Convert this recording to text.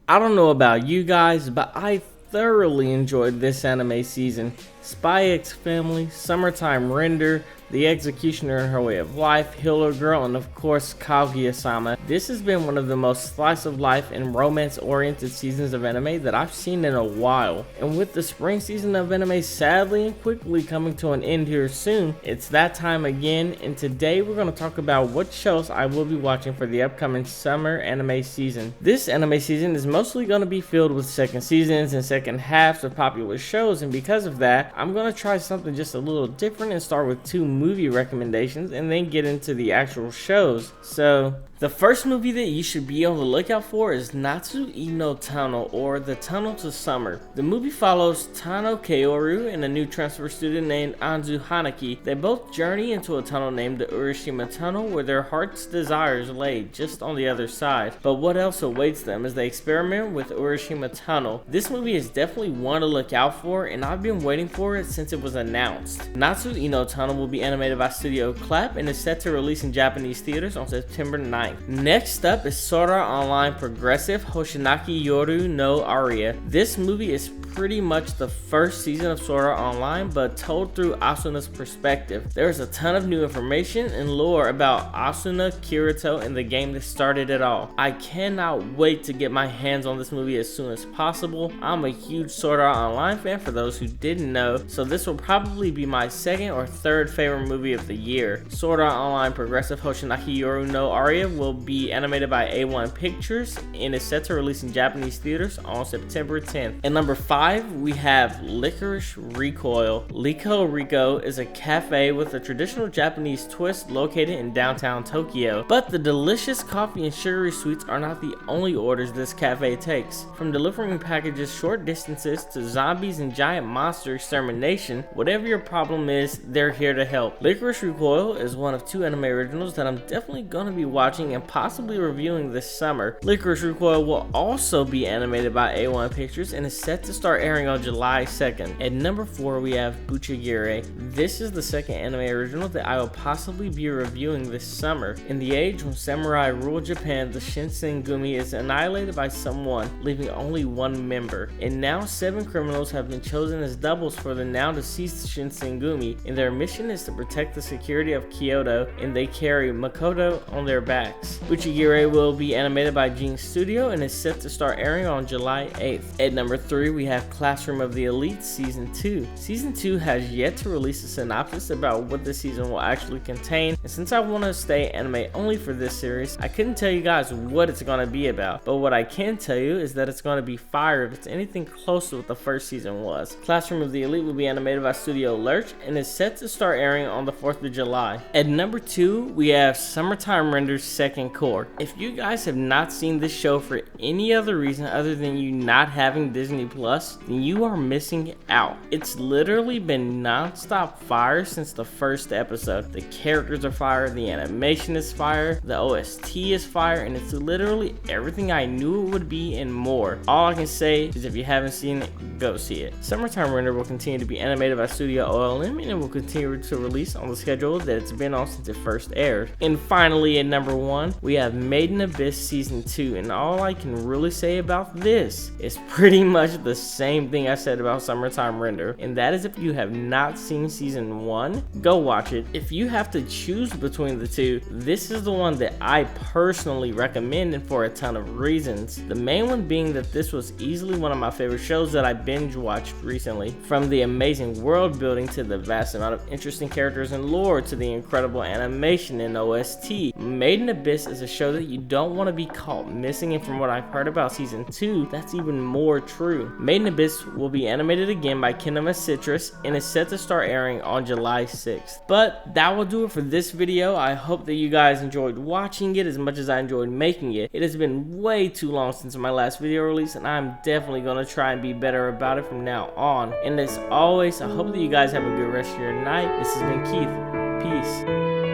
I don't know about you guys, but I thoroughly enjoyed this anime season. Spy X Family, Summertime Render, The Executioner and Her Way of Life, Healer Girl, and of course Kaguya-sama. This has been one of the most slice of life and romance oriented seasons of anime that I've seen in a while. And with the spring season of anime sadly and quickly coming to an end here soon, it's that time again, and today we're going to talk about what shows I will be watching for the upcoming summer anime season. This anime season is mostly going to be filled with second seasons and second halves of popular shows, and because of that, I'm going to try something just a little different and start with two movie recommendations and then get into the actual shows. So the first movie that you should be on the lookout for is Natsu E No Tunnel, or The Tunnel to Summer. The movie follows Tano Kaoru and a new transfer student named Anzu Hanaki. They both journey into a tunnel named the Urashima Tunnel, where their heart's desires lay just on the other side. But what else awaits them as they experiment with Urashima Tunnel? This movie is definitely one to look out for, and I've been waiting for it since it was announced. Natsu E No Tunnel will be animated by Studio Clap and is set to release in Japanese theaters on September 9th. Next up is Sword Art Online Progressive Hoshinaki Yoru no Aria. This movie is pretty much the first season of Sword Art Online, but told through Asuna's perspective. There's a ton of new information and lore about Asuna, Kirito, and the game that started it all. I cannot wait to get my hands on this movie as soon as possible. I'm a huge Sword Art Online fan for those who didn't know, so this will probably be my second or third favorite movie of the year. Sword Art Online Progressive Hoshinaki Yoru no Aria will be animated by A1 Pictures and is set to release in Japanese theaters on September 10th. At number 5, we have Lycoris Recoil. Liko Rico is a cafe with a traditional Japanese twist located in downtown Tokyo. But the delicious coffee and sugary sweets are not the only orders this cafe takes. From delivering packages short distances to zombies and giant monster extermination, whatever your problem is, they're here to help. Lycoris Recoil is one of two anime originals that I'm definitely going to be watching and possibly reviewing this summer. Lycoris Recoil will also be animated by A1 Pictures and is set to start airing on July 2nd. At number 4, we have Bucchigire. This is the second anime original that I will possibly be reviewing this summer. In the age when samurai rule Japan, the Shinsengumi is annihilated by someone, leaving only one member. And now 7 criminals have been chosen as doubles for the now deceased Shinsengumi, and their mission is to protect the security of Kyoto, and they carry Makoto on their backs. Bucchigire will be animated by Gene Studio and is set to start airing on July 8th. At number 3, we have Classroom of the Elite Season 2. Season 2 has yet to release a synopsis about what the season will actually contain, and since I want to stay anime only for this series, I couldn't tell you guys what it's going to be about, but what I can tell you is that it's going to be fire if it's anything close to what the first season was. Classroom of the Elite will be animated by Studio Lurch and is set to start airing on the 4th of July. At number 2, we have Summertime Render's Second Core. If you guys have not seen this show for any other reason other than you not having Disney Plus, then you are missing out. It's literally been non-stop fire since the first episode. The characters are fire, the animation is fire, the OST is fire, and it's literally everything I knew it would be and more. All I can say is if you haven't seen it, go see it. Summertime Render will continue to be animated by Studio OLM and it will continue to release on the schedule that it's been on since it first aired. And finally, at number 1, we have Made in Abyss Season 2, and all I can really say about this is pretty much the same thing I said about Summertime Render, and that is if you have not seen Season 1, go watch it. If you have to choose between the two, this is the one that I personally recommend, and for a ton of reasons. The main one being that this was easily one of my favorite shows that I binge watched recently. From the amazing world building to the vast amount of interesting characters and lore to the incredible animation and OST, Made in Abyss is a show that you don't want to be caught missing, and from what I've heard about Season 2, that's even more true. Made in Abyss will be animated again by Kinema Citrus and is set to start airing on July 6th. But that will do it for this video. I hope that you guys enjoyed watching it as much as I enjoyed making it. It has been way too long since my last video release, and I'm definitely going to try and be better about it from now on. And as always, I hope that you guys have a good rest of your night. This has been Keith. Peace.